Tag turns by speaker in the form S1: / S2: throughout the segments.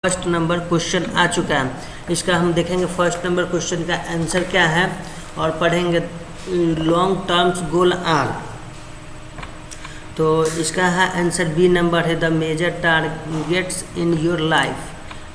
S1: First number question आ चुका है। इसका हम देखेंगे फर्स्ट नंबर क्वेश्चन का आंसर क्या है और पढ़ेंगे लॉन्ग टर्म्स गोल आर। तो इसका है आंसर बी नंबर है the major targets in your life.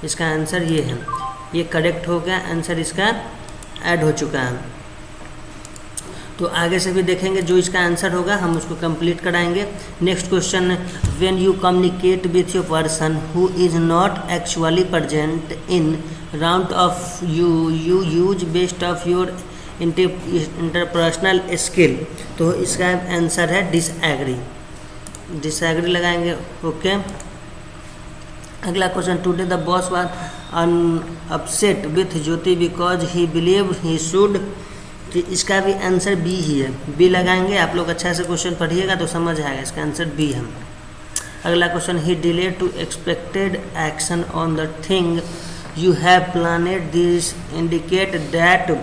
S1: इसका आंसर ये है, ये करेक्ट हो गया, आंसर इसका ऐड हो चुका है। तो आगे से भी देखेंगे, जो इसका आंसर होगा हम उसको कंप्लीट कराएंगे। Next question, when you communicate with your person who is not actually present in round of you use best of your interpersonal skill. तो इसका आंसर है डिसएग्री, डिसएग्री लगाएंगे। ओके, अगला question, today the boss was upset with Jyoti because he believe he should. तो इसका भी answer B ही है, बी लगाएंगे। आप लोग अच्छा से क्वेश्चन पढ़िएगा तो समझ आएगा, इसका आंसर बी है। अगला question, he delay to expected action on the thing you have planned this indicate that.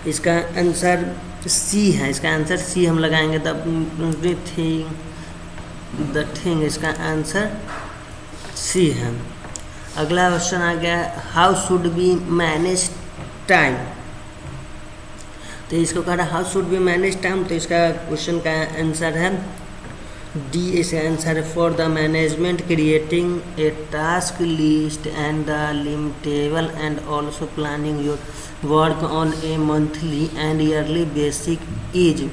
S1: इसका आंसर सी है, इसका आंसर सी हम लगाएंगे। द थिंग इसका आंसर सी है। अगला क्वेश्चन आ गया, how should be manage time. तो इसको कह रहा है how should be manage time. तो इसका क्वेश्चन का आंसर है डी, इसका आंसर है for the management creating a task list and the limitable and also planning your work on a monthly and yearly basic is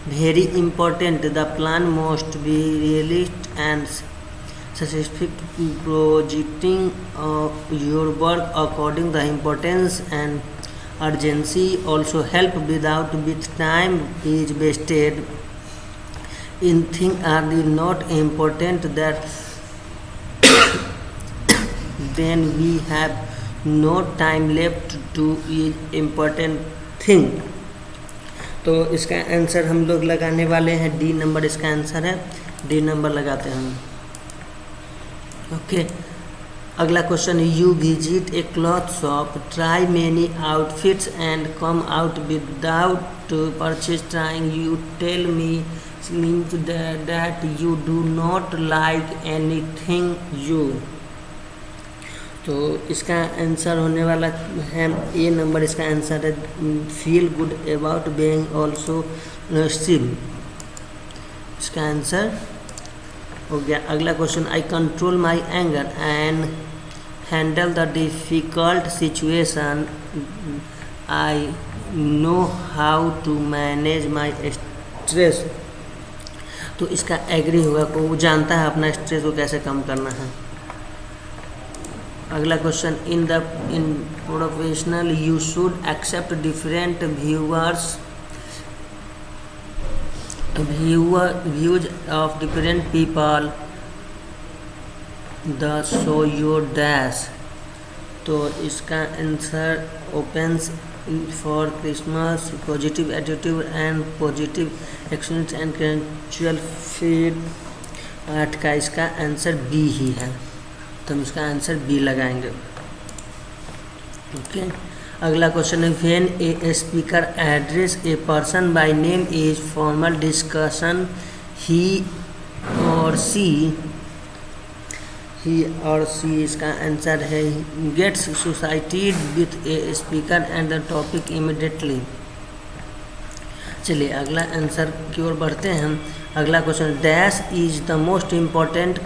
S1: very important. The plan must be realist and specific projecting your work according the importance and urgency also help without with time is wasted in things are not important that then we have no time left to is important thing। तो इसका answer हम लोग लगाने वाले हैं D number, इसका answer है D number लगाते हैं हम। ओके, अगला question, you visit a cloth shop, try many outfits and come out without purchase trying, you tell me that you do not like anything you. तो इसका answer होने वाला है ए नंबर, इसका आंसर है feel good about being also सिम। इसका answer हो गया। अगला question, I control my anger and handle the difficult situation, I know how to manage my stress. तो इसका एग्री होगा, को वो जानता है अपना स्ट्रेस को कैसे कम करना है। अगला question, in professional you should accept different views of different people the show your dash। तो इसका answer opens for Christmas positive attitude and positive actions and cultural feed का इसका आंसर बी ही है, तो हम इसका आंसर बी लगाएंगे। ओके, अगला क्वेश्चन है, when a speaker address a person by name is formal discussion, ही और सी इसका आंसर है gets associated with a speaker and the topic immediately. चलिए अगला आंसर की ओर बढ़ते हैं हम। अगला question, dash is the most important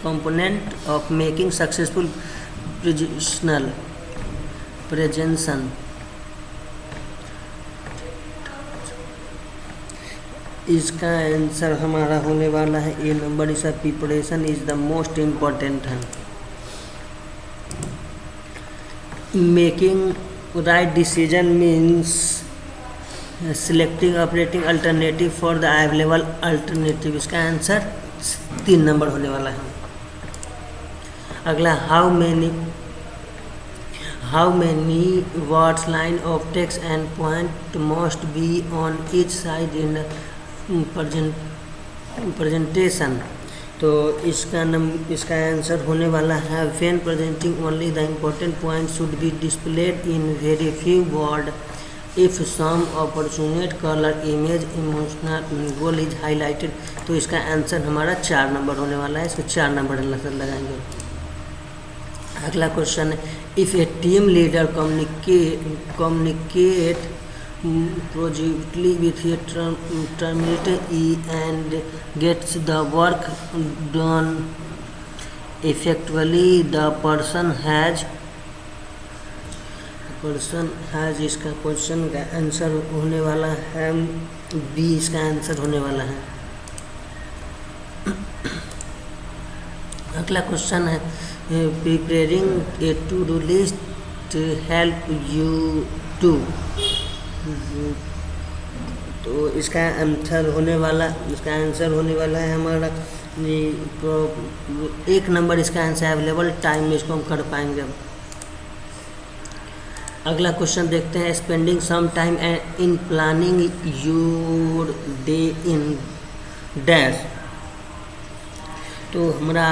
S1: component of making successful presentation. इसका आंसर हमारा होने वाला है ए नंबर, इसका preparation is the most important है। Making right decision means selecting operating alternative for the available alternative. इसका आंसर 3 नंबर होने वाला है। अगला, how many words line of text and point must be on each side in presentation. तो इसका answer होने वाला है when presenting only the important point should be displayed in very few word if some appropriate colour image emotional goal is highlighted, तो इसका answer हमारा 4 number होने वाला है, इसको 4 नंबर लगाएंगे। अगला क्वेश्चन है, if a team leader communicate projectly with a terminate E and gets the work done effectively, the person has, इसका क्वेश्चन का आंसर होने वाला है बी, इसका आंसर होने वाला है। अगला क्वेश्चन है, preparing a to do list help you to, तो इसका आंसर होने वाला है हमारा 1 नंबर, इसका आंसर अवेलेबल टाइम में इसको हम कर पाएंगे। अगला क्वेश्चन देखते हैं, spending some time in planning your day in dash, तो हमारा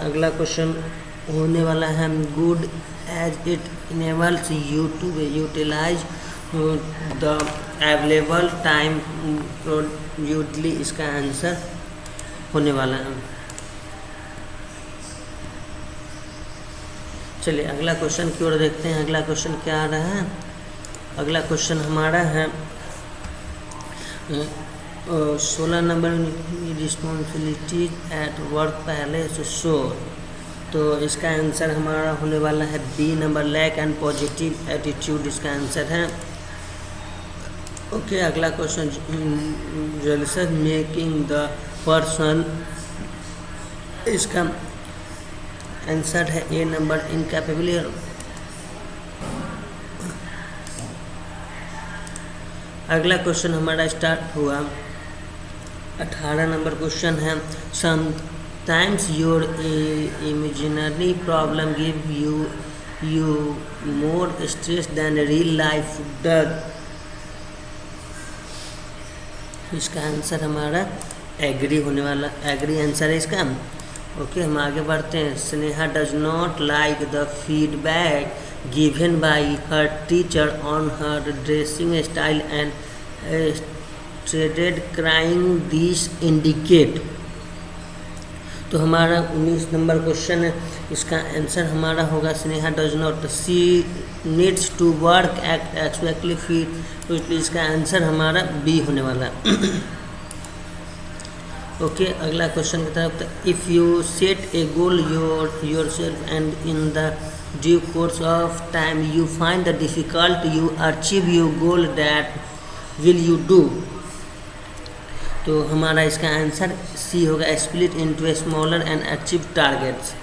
S1: अगला क्वेश्चन होने वाला है good as it enables you to utilise the available time productively, इसका आंसर होने वाला है। चलिए अगला क्वेश्चन की ओर देखते हैं। अगला क्वेश्चन क्या आ रहा है? अगला क्वेश्चन हमारा है 16 number, responsibilities at work place shows, तो इसका आंसर हमारा होने वाला है B number, lack and positive attitude, इसका आंसर है। ओके, अगला question, jealous making the person, इसका आंसर है ए नंबर, इनकैपेबल। अगला क्वेश्चन हमारा स्टार्ट हुआ 18 नंबर क्वेश्चन है, sometimes your imaginary problem give you more stress than real life does, इसका आंसर हमारा एग्री होने वाला, एग्री आंसर है इसका। ओके, हम आगे बढ़ते हैं। Sneha does not like the feedback given by her teacher on her dressing style and stated crying this indicate, तो हमारा 19 नंबर क्वेश्चन है, इसका आंसर हमारा होगा Sneha does not, she needs to work actually feet, तो इसका आंसर हमारा बी होने वाला है। ओके, अगला क्वेश्चन की तरफ, if you set a goal yourself and in the due course of time you find the difficult you achieve your goal that will you do, तो हमारा इसका आंसर सी होगा, split into smaller and achieve targets.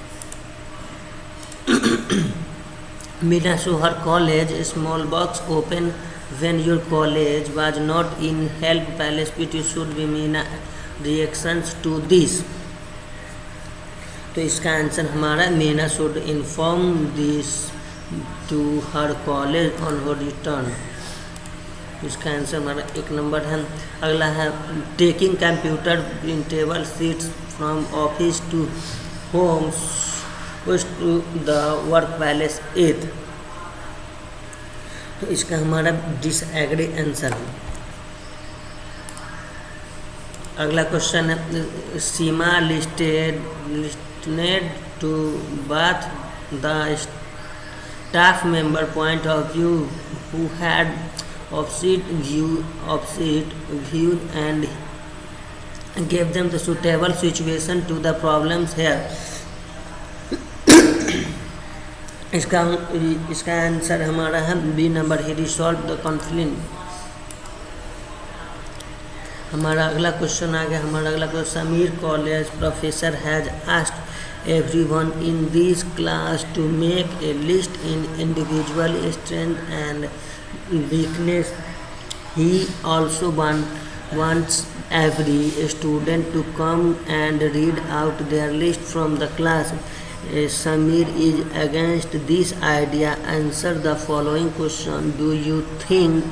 S1: Meena show her college small box open when your college was not in help palace peat you should be Meena reactions to this, तो इसका answer हमारा Meena should inform this to her colleague on her return, इसका answer हमारा 1 number है। अगला है taking computer printable sheets from office to home to the work place 8, तो इसका हमारा डिसएग्री आंसर है। अगला क्वेश्चन है, Seema listed to both the staff member point of view who had opposite view and gave them the suitable situation to the problems here, इसका answer हमारा है B number, he resolve the conflict. हमारा अगला question आ गया, हमारा अगला question, Sameer college professor has asked everyone in this class to make a list in individual strength and weakness. He also wants every student to come and read out their list from the class. Samir is against this idea. Answer the following question. Do you think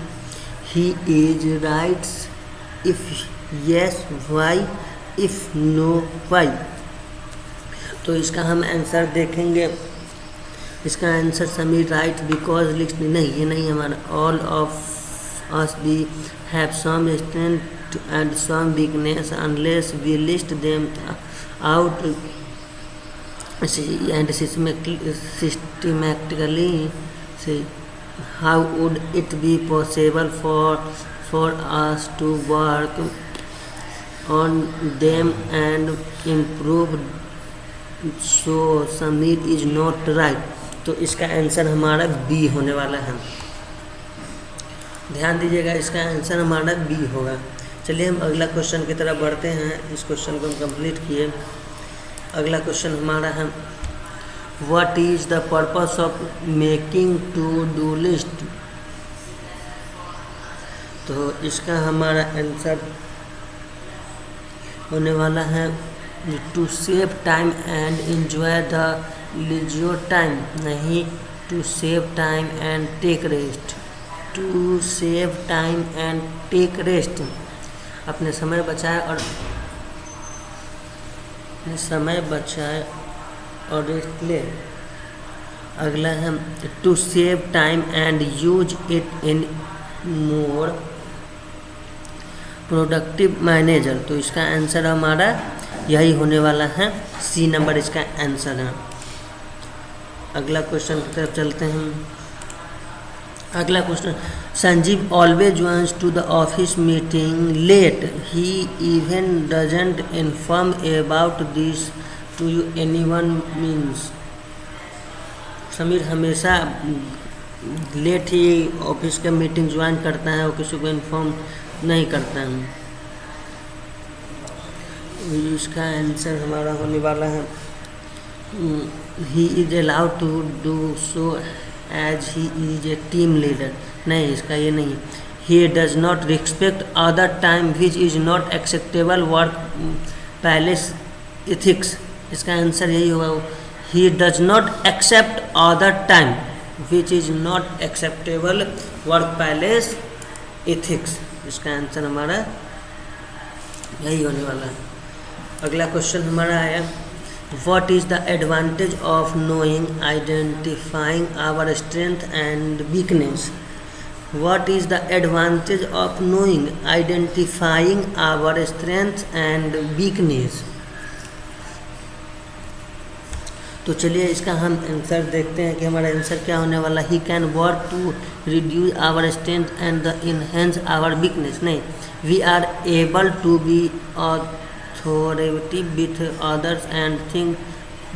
S1: he is right? If yes, why? If no, why? तो इसका हम answer देखेंगे, इसका answer Sameer right because list नहीं, ये नहीं हमारा, all of us we have some strength and some weakness unless we list them out and systematically. See, how would it be possible for us to work on them and improve? So Sameer is not right. तो इसका answer हमारा B होने वाला है। ध्यान दीजिएगा, इसका answer हमारा बी होगा। चलिए हम अगला क्वेश्चन की तरफ बढ़ते हैं। इस क्वेश्चन को हम कंप्लीट किए। अगला क्वेश्चन हमारा है what is the purpose of making to do list. तो इसका हमारा आंसर होने वाला है to save time and enjoy the leisure time, नहीं to save time and take rest. To save time and take rest, अपने समय बचाए और रेस्ट ले। अगला है to save time and use it in more productive manager. तो इसका आंसर हमारा यही होने वाला है, सी नंबर इसका आंसर है। अगला क्वेश्चन की तरफ चलते हैं। अगला question, Sanjeev always joins to the office meeting late, he even doesn't inform about this to you anyone means. Sameer हमेशा लेट ही ऑफिस का मीटिंग ज्वाइन करता है और किसी को इन्फॉर्म नहीं करता है। इसका आंसर हमारा होने वाला है he is allowed to do so as he is a team leader. नहीं, इसका ये नहीं। He does not respect other time which is not acceptable work place ethics. इसका आंसर यही होगा, he does not accept other time which is not acceptable work place ethics. इसका answer हमारा यही होने वाला है। अगला क्वेश्चन हमारा आया what is the advantage of knowing identifying our strength and weakness. What is the advantage of knowing identifying our strength and weakness. तो चलिए इसका हम आंसर देखते हैं कि हमारा आंसर क्या होने वाला। He can work to reduce our strength and the enhance our weakness. नहीं, we are able to be authoritative with others and think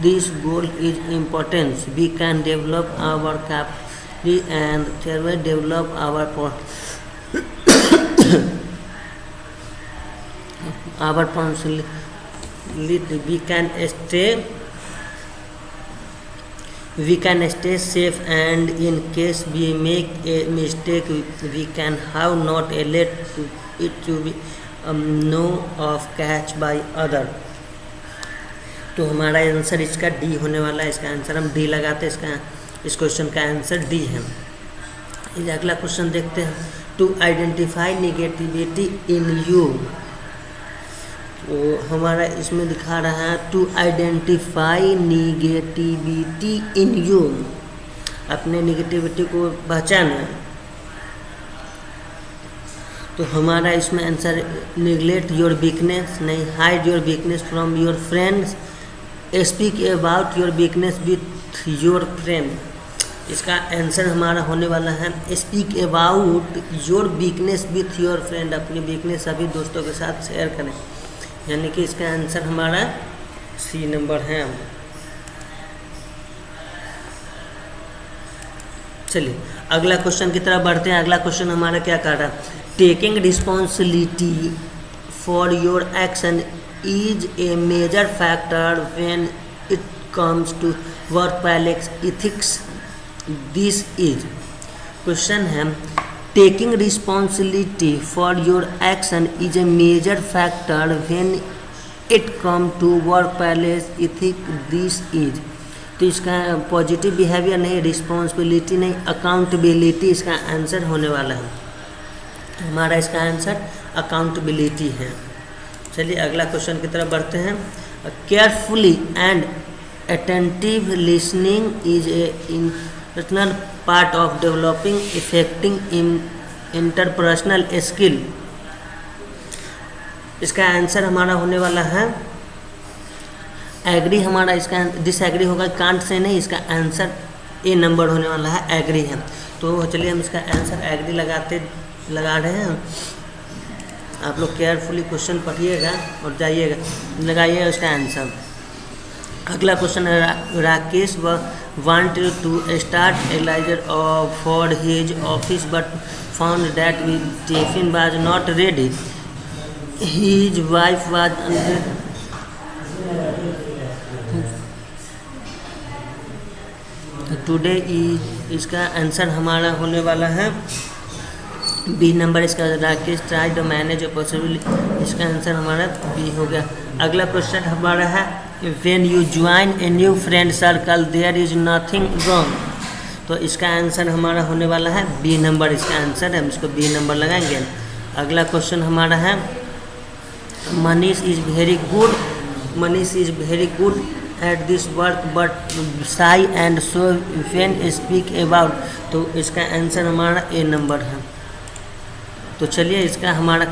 S1: this goal is important. We can develop our capacity and thereby develop our personality. We can stay safe, and in case we make a mistake, we can have not let it to be know of catch by other. तो हमारा answer इसका D होने वाला है। इसका answer हम D लगाते हैं। इस क्वेश्चन का आंसर डी है। अगला क्वेश्चन देखते हैं to identify negativity in you. तो हमारा इसमें दिखा रहा है to identify negativity in you, अपने निगेटिविटी को पहचाना। तो हमारा इसमें आंसर निगलेक्ट योर वीकनेस, नहीं hide your weakness from your friends, speak about your weakness with your friend. इसका आंसर हमारा होने वाला है speak about your weakness with your friend. अपनी वीकनेस सभी दोस्तों के साथ शेयर करें, यानी कि इसका आंसर हमारा सी नंबर है। चलिए अगला क्वेश्चन की तरफ बढ़ते हैं। अगला क्वेश्चन हमारा क्या कह रहा है taking responsibility for your action is a major factor when it comes to work place ethics. This is question है taking responsibility for your action is a major factor when it come to work place ethic. This is, तो इसका positive behaviour नहीं, responsibility नहीं, accountability इसका answer होने वाला है। हमारा इसका आंसर अकाउंटेबिलिटी है। चलिए अगला क्वेश्चन की तरफ बढ़ते हैं। Carefully and attentive listening is a internal part of developing effective interpersonal skill. इसका आंसर हमारा होने वाला है एग्री। हमारा इसका डिसएग्री होगा, कांट से नहीं, इसका आंसर ए नंबर होने वाला है, एग्री है। तो चलिए हम इसका आंसर एग्री लगा रहे हैं। आप लोग केयरफुली क्वेश्चन पढ़िएगा और जाइएगा, लगाइएगा उसका आंसर। अगला क्वेश्चन है, राकेश वांटेड टू स्टार्ट एलाइजर for his office but found that tiffin was not ready. His wife was today is, इसका आंसर हमारा होने वाला है बी नंबर। इसका Rakesh try to manage possible, इसका आंसर हमारा बी हो गया। अगला क्वेश्चन हमारा है, when you join a new friend circle there is nothing wrong. तो इसका आंसर हमारा होने वाला है बी नंबर, इसका आंसर है, हम इसको बी नंबर लगाएंगे। अगला क्वेश्चन हमारा है, Manish is very good at this work but शाई and so when speak about. तो इसका आंसर हमारा ए नंबर है। तो चलिए इसका हमारा